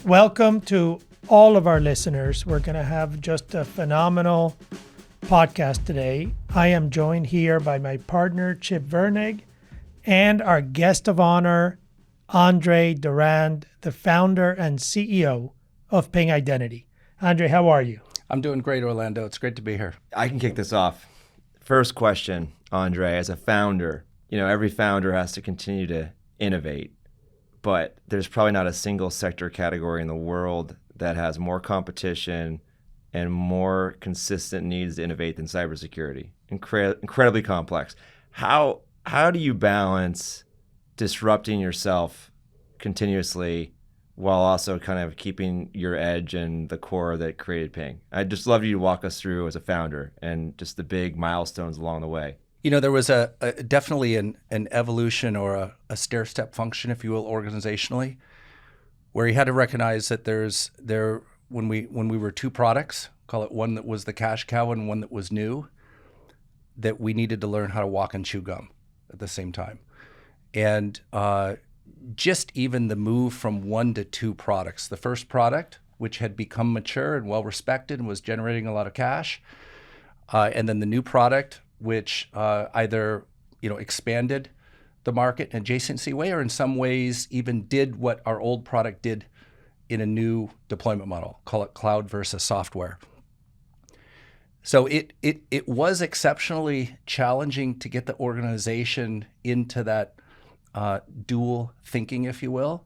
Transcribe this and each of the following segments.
welcome to all of our listeners. We're going to have just a phenomenal podcast today. I am joined here by my partner, Chip Virnig, and our guest of honor, Andre Durand, the founder and CEO of Ping Identity. Andre, how are you? I'm doing great, Orlando. It's great to be here. I can kick this off. First question, Andre, as a founder, every founder has to continue to innovate, but there's probably not a single sector category in the world that has more competition and more consistent needs to innovate than cybersecurity. Incredibly complex. How do you balance disrupting yourself continuously while also kind of keeping your edge and the core that created Ping? I'd just love you to walk us through as a founder and just the big milestones along the way. There was definitely an evolution or a stair-step function, if you will, organizationally, where you had to recognize that when we were two products, call it one that was the cash cow and one that was new, that we needed to learn how to walk and chew gum at the same time. And just even the move from one to two products. The first product, which had become mature and well-respected and was generating a lot of cash, and then the new product, which either expanded the market in an adjacency way or in some ways even did what our old product did in a new deployment model, call it cloud versus software. So it was exceptionally challenging to get the organization into that dual thinking, if you will.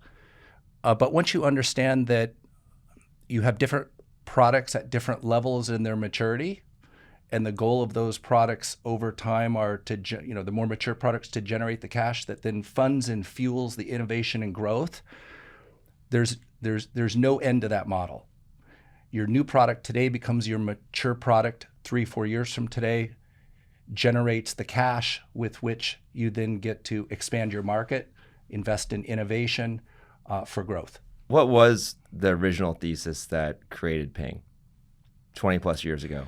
But once you understand that you have different products at different levels in their maturity, and the goal of those products over time are to, the more mature products to generate the cash that then funds and fuels the innovation and growth, there's no end to that model. Your new product today becomes your mature product 3-4 years from today, generates the cash with which you then get to expand your market, invest in innovation for growth. What was the original thesis that created Ping 20 plus years ago?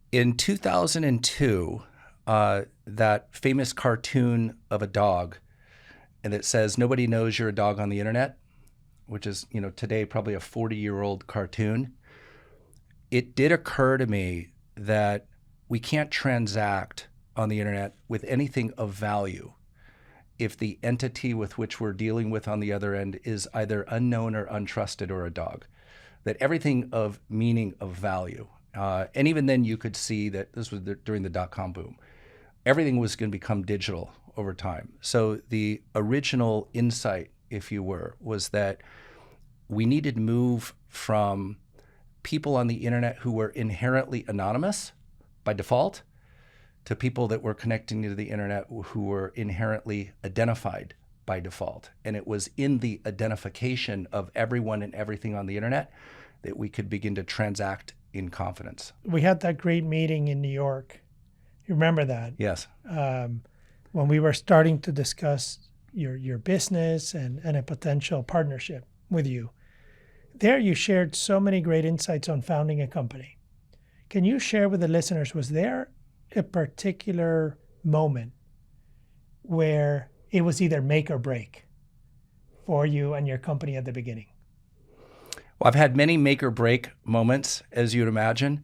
In 2002, that famous cartoon of a dog, and it says, "Nobody knows you're a dog on the internet," which is, today probably a 40-year-old cartoon. It did occur to me that we can't transact on the internet with anything of value if the entity with which we're dealing with on the other end is either unknown or untrusted or a dog. That everything of meaning, of value, and even then you could see that this was during the dot-com boom, everything was going to become digital over time. So the original insight, if you were, was that we needed to move from people on the internet who were inherently anonymous by default to people that were connecting to the internet who were inherently identified by default. And it was in the identification of everyone and everything on the internet that we could begin to transact in confidence. We had that great meeting in New York. You remember that? Yes. When we were starting to discuss your business and a potential partnership with you. There you shared so many great insights on founding a company. Can you share with the listeners, was there a particular moment where it was either make or break for you and your company at the beginning? Well, I've had many make or break moments, as you'd imagine.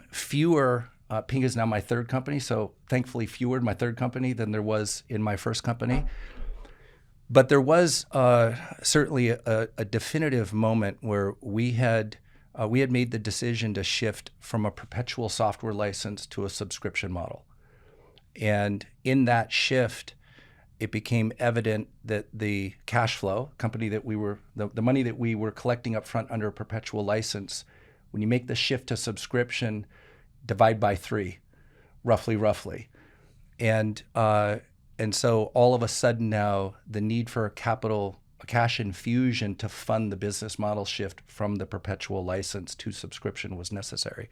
Fewer, Ping is now my third company, so thankfully fewer in my third company than there was in my first company. But there was certainly a definitive moment where we had made the decision to shift from a perpetual software license to a subscription model. And in that shift, it became evident that the cash flow, company that we were, the money that we were collecting up front under a perpetual license, when you make the shift to subscription, divide by 3, roughly. And so all of a sudden now, the need for a cash infusion to fund the business model shift from the perpetual license to subscription was necessary.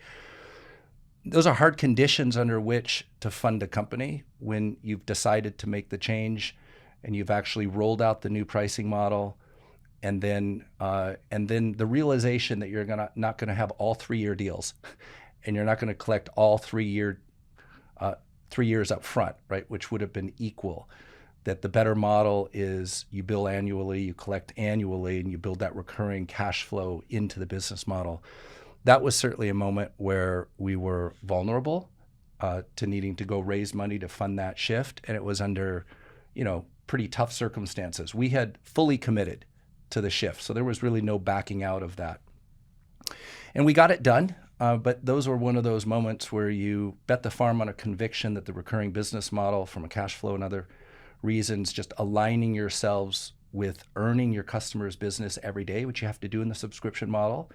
Those are hard conditions under which to fund a company when you've decided to make the change and you've actually rolled out the new pricing model, and then the realization that you're not going to have all 3-year deals, and you're not going to collect all 3 years up front, right, which would have been equal. that the better model is you bill annually, you collect annually, and you build that recurring cash flow into the business model. That was certainly a moment where we were vulnerable to needing to go raise money to fund that shift. And it was under, pretty tough circumstances. We had fully committed to the shift. So there was really no backing out of that. And we got it done. But those were one of those moments where you bet the farm on a conviction that the recurring business model from a cash flow and other reasons, just aligning yourselves with earning your customers' business every day, which you have to do in the subscription model,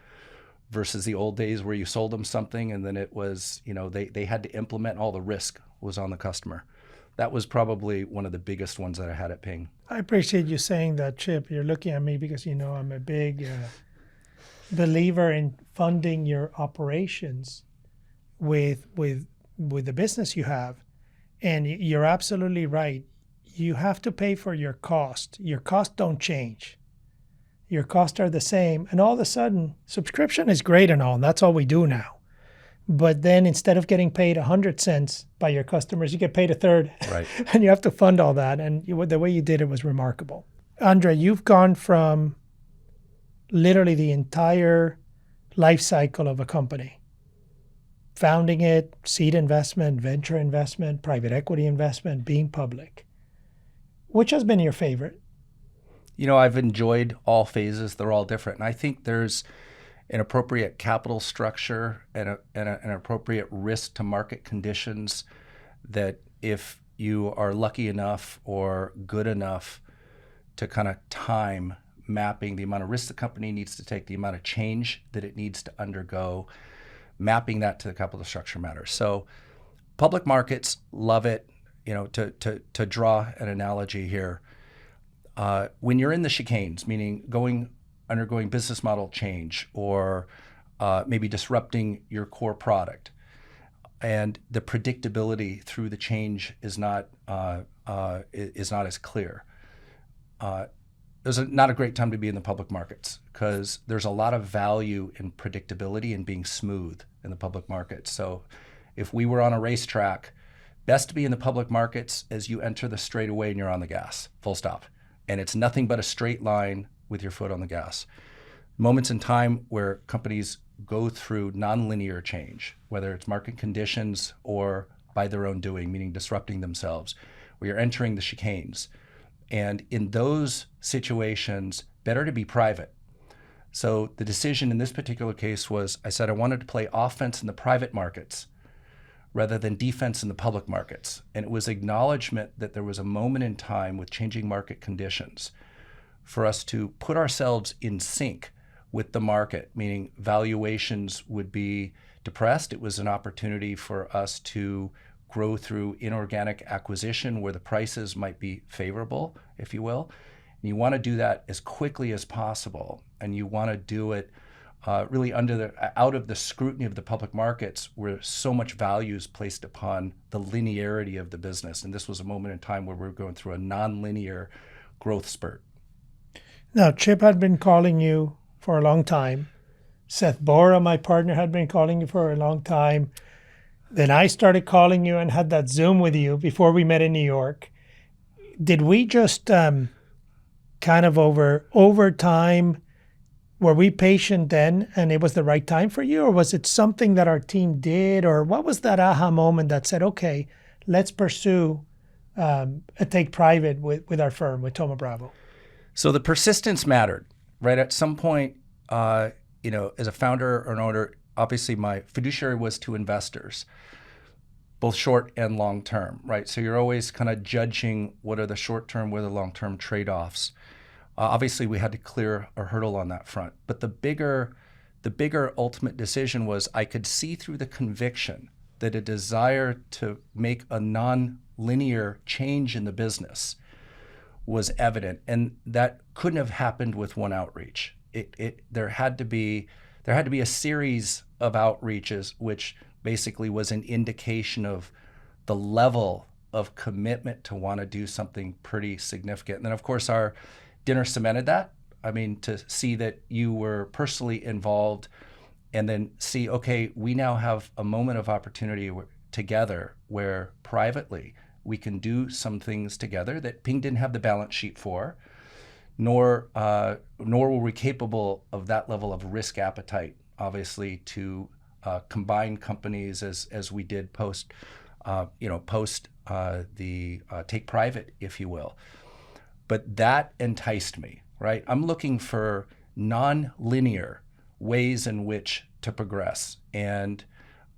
versus the old days where you sold them something and then it was, they had to implement, all the risk was on the customer. That was probably one of the biggest ones that I had at Ping. I appreciate you saying that, Chip. You're looking at me because I'm a big believer in funding your operations with the business you have. And you're absolutely right. You have to pay for your cost. Your costs don't change. Your costs are the same. And all of a sudden, subscription is great and all, and that's all we do now. But then instead of getting paid 100 cents by your customers, you get paid a third. Right. And you have to fund all that. And the way you did it was remarkable. Andre, you've gone from literally the entire life cycle of a company. Founding it, seed investment, venture investment, private equity investment, being public. Which has been your favorite? I've enjoyed all phases. They're all different. And I think there's an appropriate capital structure and an appropriate risk to market conditions that if you are lucky enough or good enough to kind of time mapping the amount of risk the company needs to take, the amount of change that it needs to undergo, mapping that to the capital structure matters. So public markets love it. To draw an analogy here, when you're in the chicanes, meaning undergoing business model change or maybe disrupting your core product, and the predictability through the change is not as clear. There's not a great time to be in the public markets because there's a lot of value in predictability and being smooth in the public markets. So if we were on a racetrack, best to be in the public markets as you enter the straightaway and you're on the gas, full stop. And it's nothing but a straight line with your foot on the gas. Moments in time where companies go through nonlinear change, whether it's market conditions or by their own doing, meaning disrupting themselves, where you're entering the chicanes. And in those situations, better to be private. So the decision in this particular case was, I said I wanted to play offense in the private markets rather than defense in the public markets. And it was acknowledgement that there was a moment in time with changing market conditions for us to put ourselves in sync with the market, meaning valuations would be depressed. It was an opportunity for us to grow through inorganic acquisition where the prices might be favorable, if you will. And you want to do that as quickly as possible. And you want to do it really out of the scrutiny of the public markets where so much value is placed upon the linearity of the business. And this was a moment in time where we were going through a nonlinear growth spurt. Now, Chip had been calling you for a long time. Seth Bora, my partner, had been calling you for a long time. Then I started calling you and had that Zoom with you before we met in New York. Did we just kind of over time, were we patient then and it was the right time for you? Or was it something that our team did? Or what was that aha moment that said, okay, let's pursue a take private with our firm, with Thoma Bravo? So the persistence mattered, right? At some point, as a founder or an owner, obviously my fiduciary was to investors, both short and long term, right? So you're always kind of judging what are the short term, what are the long term trade-offs. Obviously, we had to clear a hurdle on that front. But the bigger ultimate decision was I could see through the conviction that a desire to make a non-linear change in the business was evident, and that couldn't have happened with one outreach. There had to be a series of outreaches, which basically was an indication of the level of commitment to want to do something pretty significant. And then, of course, our dinner cemented that. I mean, to see that you were personally involved and then see, okay, we now have a moment of opportunity together where privately we can do some things together that Ping didn't have the balance sheet for, nor were we capable of that level of risk appetite, obviously, to combine companies as we did post the take private, if you will. But that enticed me, right? I'm looking for non-linear ways in which to progress. And,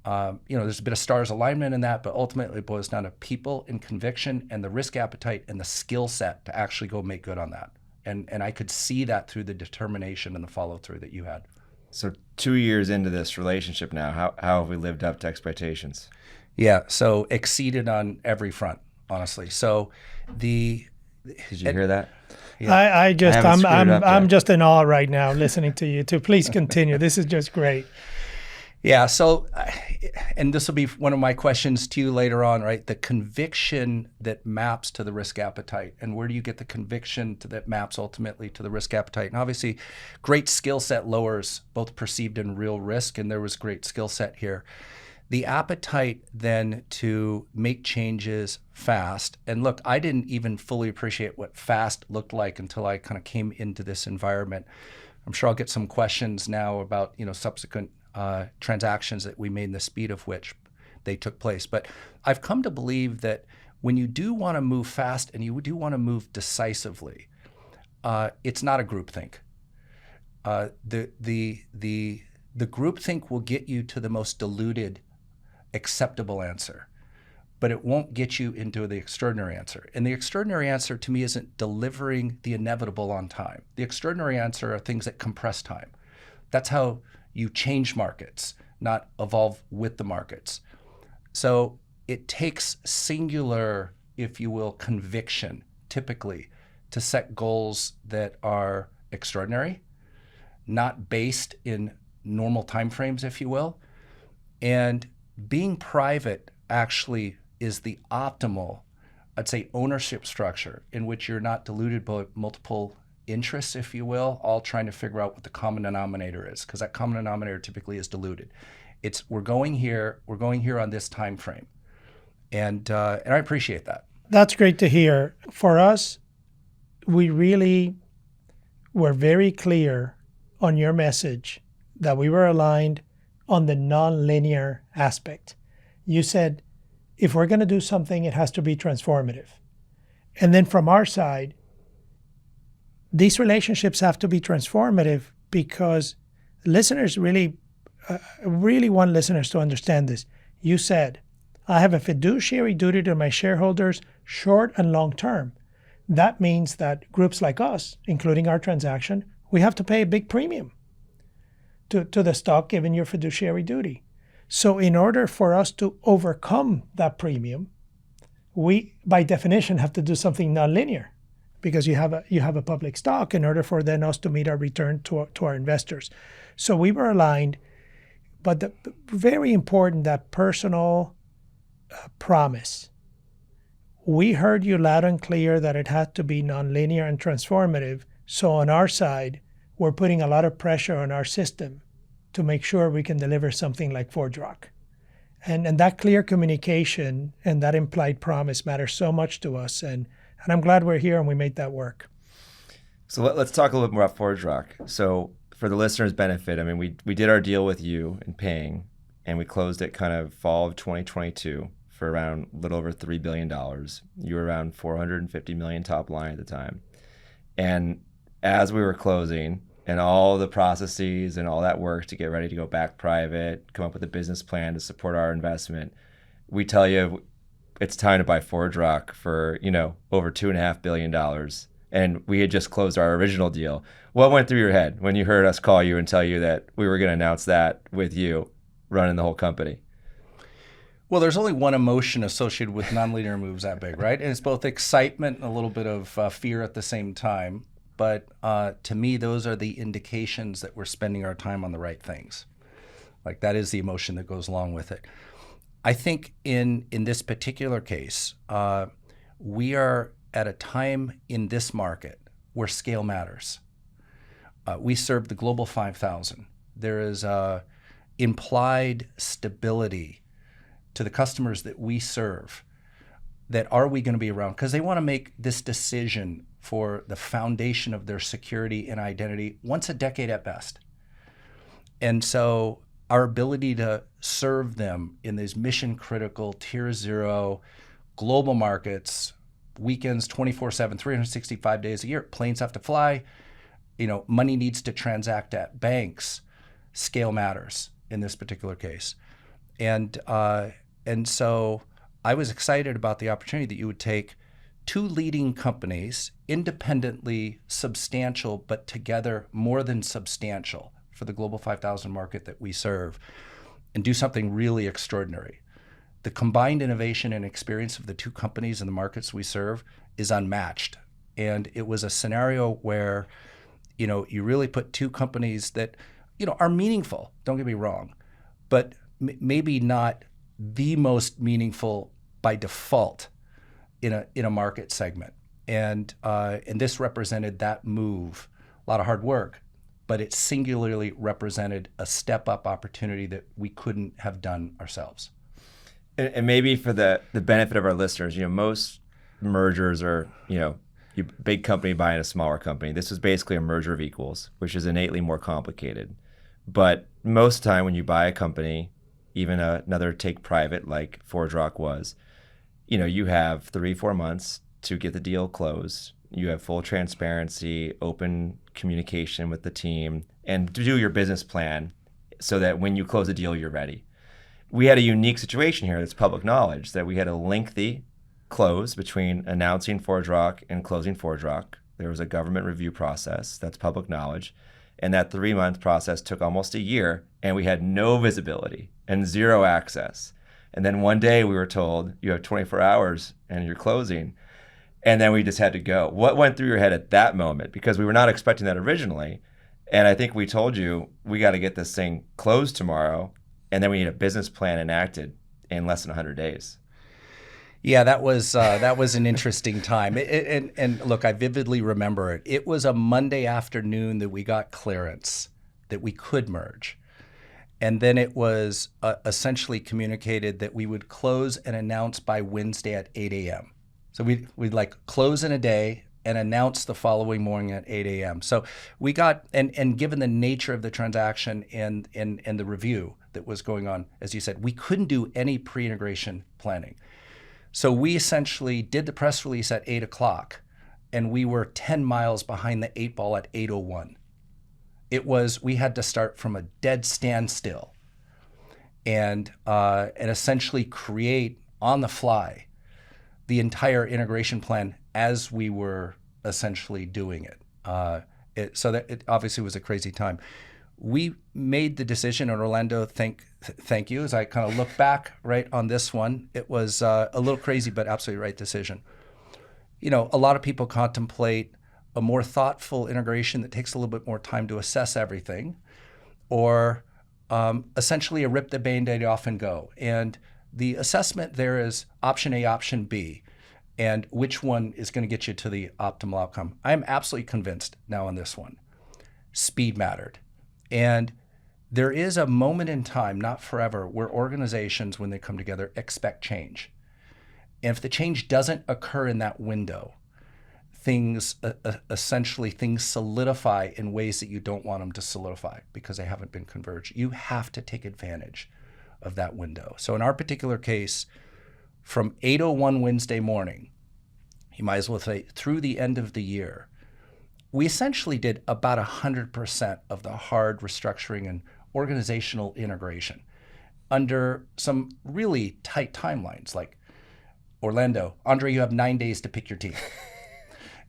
there's a bit of stars alignment in that, but ultimately it boils down to people and conviction and the risk appetite and the skill set to actually go make good on that. And I could see that through the determination and the follow through that you had. So 2 years into this relationship now, how have we lived up to expectations? Yeah, so exceeded on every front, honestly. So Did you hear that? Yeah. I'm I'm just in awe right now listening to you two. Please continue. This is just great. Yeah. So, and this will be one of my questions to you later on, right? The conviction that maps to the risk appetite, and where do you get the conviction that maps ultimately to the risk appetite? And obviously, great skill set lowers both perceived and real risk, and there was great skill set here. The appetite then to make changes fast. And look, I didn't even fully appreciate what fast looked like until I kind of came into this environment. I'm sure I'll get some questions now about, subsequent transactions that we made and the speed of which they took place. But I've come to believe that when you do want to move fast and you do want to move decisively, it's not a groupthink. The groupthink will get you to the most diluted acceptable answer, but it won't get you into the extraordinary answer. And the extraordinary answer to me isn't delivering the inevitable on time. The extraordinary answer are things that compress time. That's how you change markets, not evolve with the markets. So it takes singular, if you will, conviction, typically, to set goals that are extraordinary, not based in normal timeframes, if you will. And being private actually is the optimal, I'd say, ownership structure in which you're not diluted by multiple interests, if you will, all trying to figure out what the common denominator is, because that common denominator typically is diluted. It's we're going here on this time frame, and I appreciate that. That's great to hear. For us, we really were very clear on your message that we were aligned on the non-linear aspect. You said, if we're going to do something, it has to be transformative. And then from our side, these relationships have to be transformative because listeners really want listeners to understand this. You said, I have a fiduciary duty to my shareholders, short and long term. That means that groups like us, including our transaction, we have to pay a big premium to the stock given your fiduciary duty. So in order for us to overcome that premium, we, by definition, have to do something nonlinear because you have a public stock in order for then us to meet our return to our investors. So we were aligned, but very important, that personal promise. We heard you loud and clear that it had to be nonlinear and transformative. So on our side, we're putting a lot of pressure on our system to make sure we can deliver something like ForgeRock. And that clear communication and that implied promise matters so much to us. And I'm glad we're here and we made that work. So let's talk a little bit more about ForgeRock. So for the listeners' benefit, I mean, we did our deal with you in Ping, and we closed it kind of fall of 2022 for around a little over $3 billion. You were around $450 million top line at the time. And as we were closing and all the processes and all that work to get ready to go back private, come up with a business plan to support our investment, we tell you it's time to buy ForgeRock for, over $2.5 billion. And we had just closed our original deal. What went through your head when you heard us call you and tell you that we were going to announce that with you running the whole company? Well, there's only one emotion associated with nonlinear moves that big, right? And it's both excitement and a little bit of fear at the same time. But to me, those are the indications that we're spending our time on the right things. Like, that is the emotion that goes along with it. I think in this particular case, we are at a time in this market where scale matters. We serve the global 5,000. There is implied stability to the customers that we serve that are we going to be around? Because they want to make this decision for the foundation of their security and identity once a decade at best. And so our ability to serve them in these mission critical tier 0 global markets, weekends, 24/7, 365 days a year, planes have to fly, money needs to transact at banks, scale matters in this particular case. And so I was excited about the opportunity that you would take two leading companies, independently substantial, but together more than substantial for the Global 5,000 market that we serve, and do something really extraordinary. The combined innovation and experience of the two companies in the markets we serve is unmatched. And it was a scenario where, you really put two companies that, are meaningful, don't get me wrong, but maybe not the most meaningful by default in a market segment. And this represented that move, a lot of hard work, but it singularly represented a step-up opportunity that we couldn't have done ourselves. And maybe for the benefit of our listeners, most mergers are, big company buying a smaller company. This was basically a merger of equals, which is innately more complicated. But most of the time when you buy a company, even another take private like ForgeRock was, you have 3-4 months to get the deal closed. You have full transparency, open communication with the team, and to do your business plan so that when you close the deal, you're ready. We had a unique situation here that's public knowledge, that we had a lengthy close between announcing ForgeRock and closing ForgeRock. There was a government review process, that's public knowledge, and that 3-month process took almost a year, and we had no visibility and zero access. And then one day we were told, you have 24 hours and you're closing. And then we just had to go. What went through your head at that moment? Because we were not expecting that originally. And I think we told you, we got to get this thing closed tomorrow. And then we need a business plan enacted in less than 100 days. Yeah, that was an interesting time. And look, I vividly remember it. It was a Monday afternoon that we got clearance that we could merge. And then it was essentially communicated that we would close and announce by Wednesday at 8 a.m. So we'd close in a day and announce the following morning at 8 a.m. So we got, and given the nature of the transaction and the review that was going on, as you said, we couldn't do any pre-integration planning. So we essentially did the press release at 8 o'clock, and we were 10 miles behind the 8 ball at 8:01. We had to start from a dead standstill and essentially create on the fly the entire integration plan as we were essentially doing it. So that it obviously was a crazy time. We made the decision, and Orlando, thank you, as I kind of look back right on this one. It was a little crazy, but absolutely right decision. A lot of people contemplate a more thoughtful integration that takes a little bit more time to assess everything, or essentially a rip the Band-Aid off and go. And the assessment there is option A, option B, and which one is going to get you to the optimal outcome. I am absolutely convinced now on this one. Speed mattered. And there is a moment in time, not forever, where organizations, when they come together, expect change. And if the change doesn't occur in that window, things solidify in ways that you don't want them to solidify because they haven't been converged. You have to take advantage of that window. So in our particular case, from 8:01 Wednesday morning, you might as well say through the end of the year, we essentially did about 100% of the hard restructuring and organizational integration under some really tight timelines. Like, Orlando, Andre, you have 9 days to pick your team.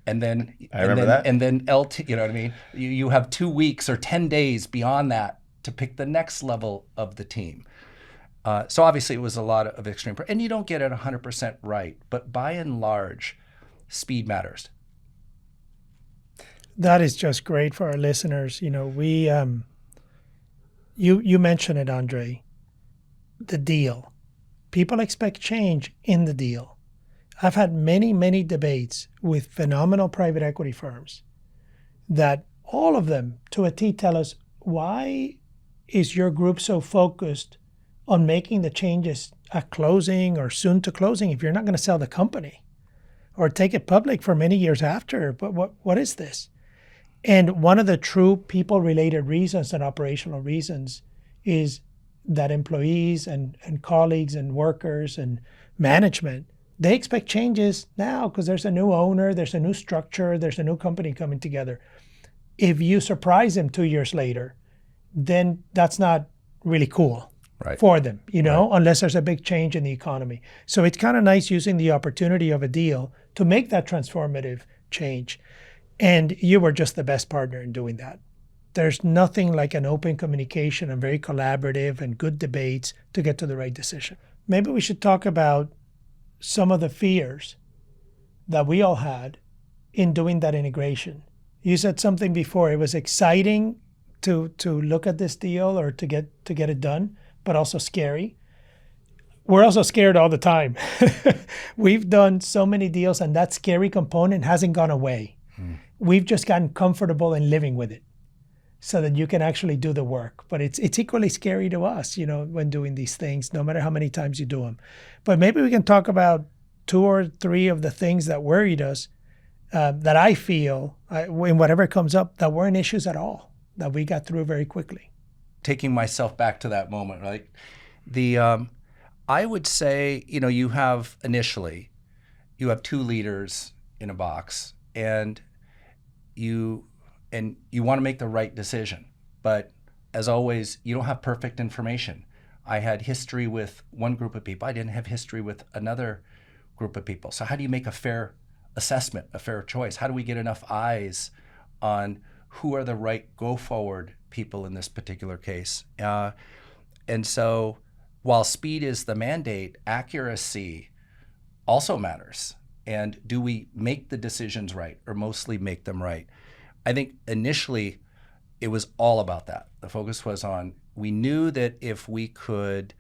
And then And then LT, you know what I mean? You have 2 weeks or 10 days beyond that to pick the next level of the team. So obviously it was a lot of extreme, and you don't get it 100% right, but by and large, speed matters. That is just great for our listeners. We, you mentioned it, Andre, the deal. People expect change in the deal. I've had many, many debates with phenomenal private equity firms that all of them to a T tell us, why is your group so focused on making the changes at closing or soon to closing if you're not going to sell the company or take it public for many years after? But what is this? And one of the true people-related reasons and operational reasons is that employees and colleagues and workers and management, they expect changes now because there's a new owner, there's a new structure, there's a new company coming together. If you surprise them 2 years later, then that's not really cool for them, unless there's a big change in the economy. So it's kind of nice using the opportunity of a deal to make that transformative change. And you were just the best partner in doing that. There's nothing like an open communication and very collaborative and good debates to get to the right decision. Maybe we should talk about some of the fears that we all had in doing that integration. You said something before. It was exciting to look at this deal or to get it done, but also scary. We're also scared all the time. We've done so many deals, and that scary component hasn't gone away. We've just gotten comfortable in living with it so that you can actually do the work. But it's equally scary to us, when doing these things, no matter how many times you do them. But maybe we can talk about 2 or 3 of the things that worried us that I feel, in whatever comes up, that weren't issues at all, that we got through very quickly. Taking myself back to that moment, right? I would say, you have 2 leaders in a box, and you want to make the right decision. But as always, you don't have perfect information. I had history with one group of people. I didn't have history with another group of people. So how do you make a fair assessment, a fair choice? How do we get enough eyes on who are the right go-forward people in this particular case? And so while speed is the mandate, accuracy also matters. And do we make the decisions right, or mostly make them right? I think initially it was all about that. The focus was on, we knew that if we could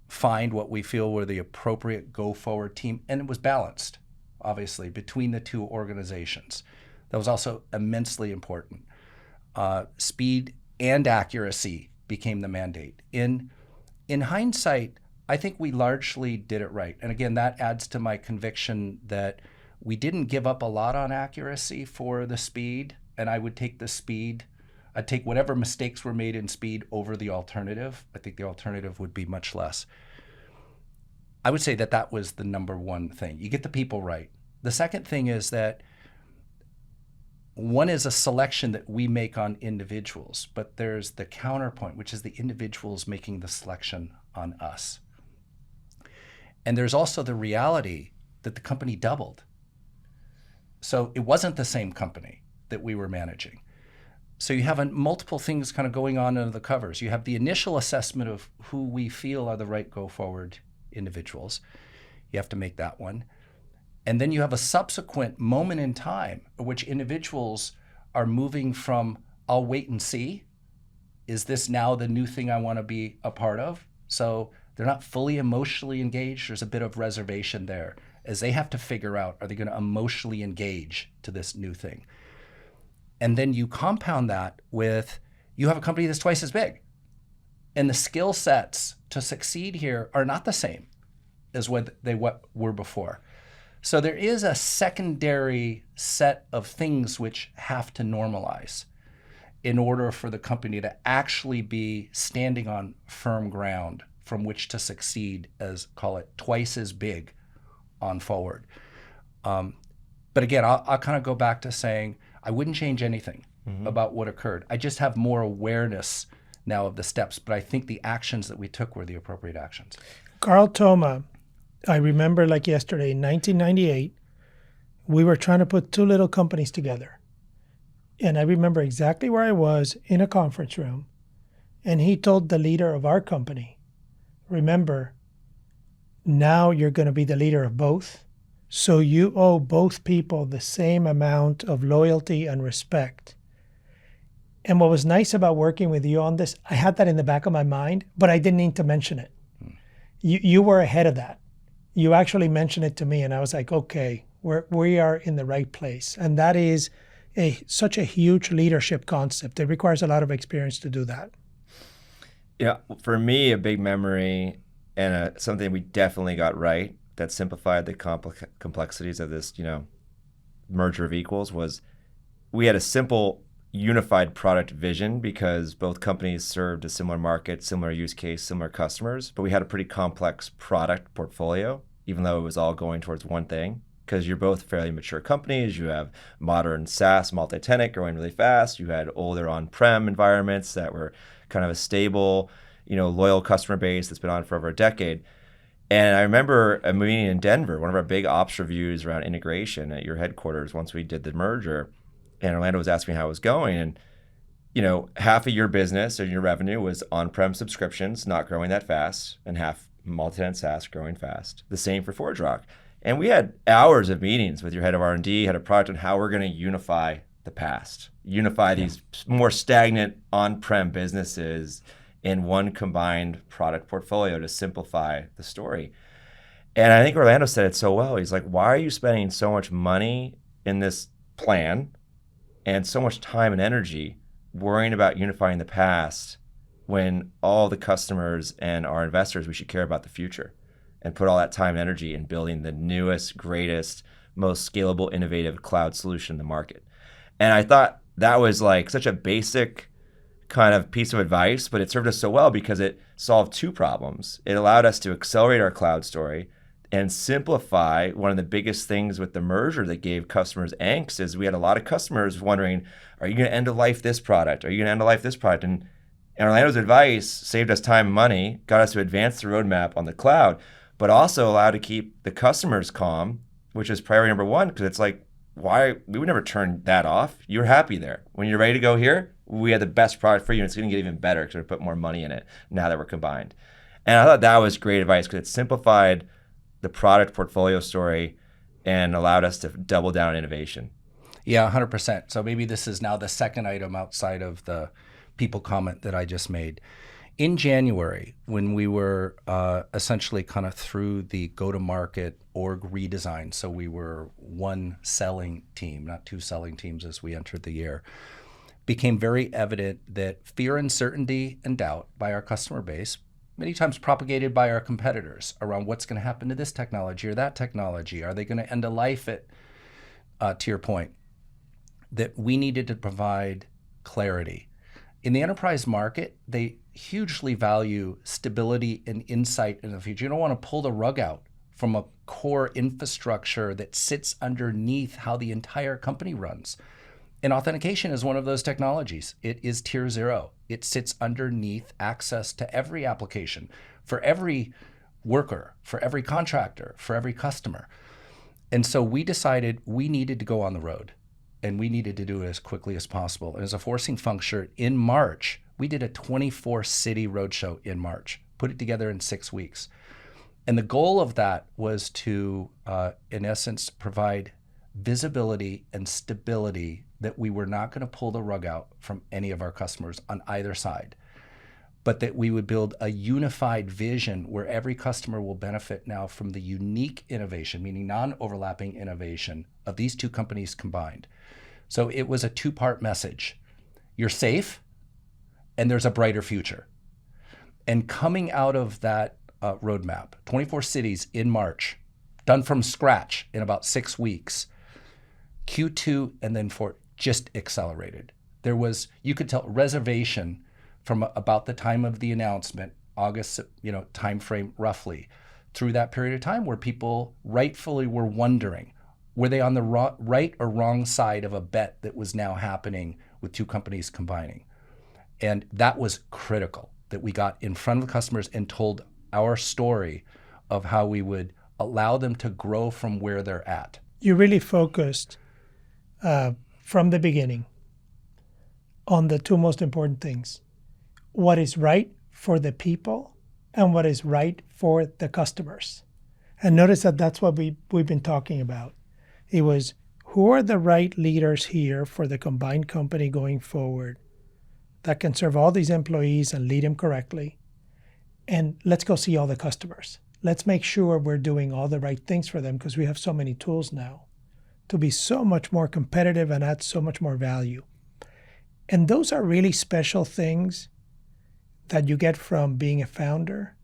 find what we feel were the appropriate go-forward team, and it was balanced, obviously, between the 2 organizations. That was also immensely important. Speed and accuracy became the mandate. In hindsight, I think we largely did it right. And again, that adds to my conviction that we didn't give up a lot on accuracy for the speed, and I would take the speed. I'd take whatever mistakes were made in speed over the alternative. I think the alternative would be much less. I would say that was the number one thing. You get the people right. The second thing is that one is a selection that we make on individuals, but there's the counterpoint, which is the individuals making the selection on us. And there's also the reality that the company doubled. So it wasn't the same company that we were managing. So you have multiple things kind of going on under the covers. You have the initial assessment of who we feel are the right go-forward individuals. You have to make that one. And then you have a subsequent moment in time at which individuals are moving from, I'll wait and see. Is this now the new thing I want to be a part of? So they're not fully emotionally engaged. There's a bit of reservation there as they have to figure out, are they going to emotionally engage to this new thing? And then you compound that with, you have a company that's twice as big. And the skill sets to succeed here are not the same as what were before. So there is a secondary set of things which have to normalize in order for the company to actually be standing on firm ground from which to succeed as, call it, twice as big on forward. But again, I'll kind of go back to saying I wouldn't change anything about what occurred. I just have more awareness now of the steps, but I think the actions that we took were the appropriate actions. Carl Thoma, I remember like yesterday, in 1998, we were trying to put 2 little companies together. And I remember exactly where I was in a conference room. And he told the leader of our company, remember, now you're going to be the leader of both. So you owe both people the same amount of loyalty and respect. And what was nice about working with you on this, I had that in the back of my mind, but I didn't need to mention it. You were ahead of that. You actually mentioned it to me, and I was like, okay, we are in the right place. And that is such a huge leadership concept. It requires a lot of experience to do that. Yeah, for me, a big memory and something we definitely got right that simplified the complexities of this, merger of equals was we had a simple unified product vision because both companies served a similar market, similar use case, similar customers, but we had a pretty complex product portfolio, even though it was all going towards one thing. Because you're both fairly mature companies, you have modern SaaS multi-tenant growing really fast. You had older on-prem environments that were kind of a stable, loyal customer base that's been on for over a decade. And I remember a meeting in Denver, one of our big ops reviews around integration at your headquarters once we did the merger. And Orlando was asking me how it was going. And, half of your business or your revenue was on-prem subscriptions, not growing that fast, and half multi-tenant SaaS growing fast. The same for ForgeRock. And we had hours of meetings with your head of R&D, head of product, on how we're going to unify the past, unify these more stagnant on-prem businesses in one combined product portfolio to simplify the story. And I think Orlando said it so well. He's like, why are you spending so much money in this plan and so much time and energy worrying about unifying the past when all the customers and our investors, we should care about the future and put all that time and energy in building the newest, greatest, most scalable, innovative cloud solution in the market. And I thought that was like such a basic kind of piece of advice, but it served us so well because it solved two problems. It allowed us to accelerate our cloud story and simplify one of the biggest things with the merger that gave customers angst is we had a lot of customers wondering, are you going to end of life this product? Are you going to end of life this product? And Orlando's advice saved us time and money, got us to advance the roadmap on the cloud, but also allowed to keep the customers calm, which is priority number one, because it's like, why? We would never turn that off. You're happy there. When you're ready to go here, we have the best product for you, and it's going to get even better because we put more money in it now that we're combined. And I thought that was great advice because it simplified the product portfolio story and allowed us to double down on innovation. Yeah, 100%. So maybe this is now the second item outside of the people comment that I just made. In January, when we were essentially kind of through the go-to-market org redesign, so we were one selling team, not two selling teams as we entered the year, became very evident that fear, uncertainty, and doubt by our customer base, many times propagated by our competitors around what's going to happen to this technology or that technology. Are they going to end a life at, to your point, that we needed to provide clarity. In the enterprise market, they hugely value stability and insight in the future. You don't want to pull the rug out from a core infrastructure that sits underneath how the entire company runs. And authentication is one of those technologies. It is tier 0. It sits underneath access to every application, for every worker, for every contractor, for every customer. And so we decided we needed to go on the road, and we needed to do it as quickly as possible. And as a forcing function, in March, we did a 24-city roadshow in March, put it together in 6 weeks. And the goal of that was to, in essence, provide visibility and stability that we were not going to pull the rug out from any of our customers on either side, but that we would build a unified vision where every customer will benefit now from the unique innovation, meaning non-overlapping innovation of these two companies combined. So it was a two-part message. You're safe, and there's a brighter future. And coming out of that roadmap, 24 cities in March, done from scratch in about 6 weeks, Q2 and then for just accelerated. There was, you could tell, reservation from about the time of the announcement, August, timeframe roughly, through that period of time where people rightfully were wondering, were they on the right or wrong side of a bet that was now happening with two companies combining? And that was critical, that we got in front of the customers and told our story of how we would allow them to grow from where they're at. You really focused from the beginning on the two most important things: what is right for the people and what is right for the customers. And notice that that's what we've been talking about. It was, who are the right leaders here for the combined company going forward that can serve all these employees and lead them correctly? And let's go see all the customers. Let's make sure we're doing all the right things for them, because we have so many tools now to be so much more competitive and add so much more value. And those are really special things that you get from being a founder.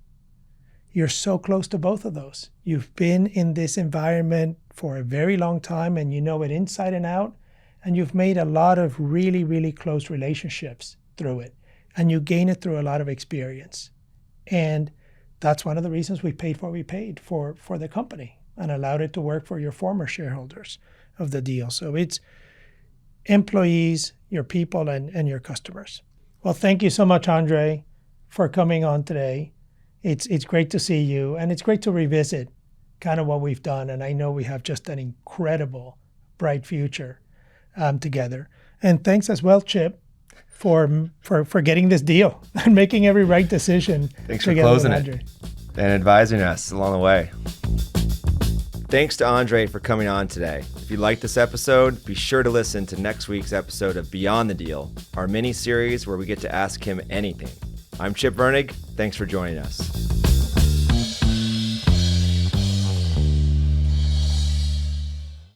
you're so close to both of those. You've been in this environment for a very long time and you know it inside and out, and you've made a lot of really, really close relationships through it, and you gain it through a lot of experience. And that's one of the reasons we paid what we paid for the company and allowed it to work for your former shareholders of the deal. So it's employees, your people, and your customers. Well, thank you so much, Andre, for coming on today. It's great to see you, and it's great to revisit kind of what we've done. And I know we have just an incredible, bright future together. And thanks as well, Chip, for getting this deal and making every right decision. Thanks for closing it and advising us along the way. Thanks to Andre for coming on today. If you liked this episode, be sure to listen to next week's episode of Beyond the Deal, our mini-series where we get to ask him anything. I'm Chip Virnig. Thanks for joining us.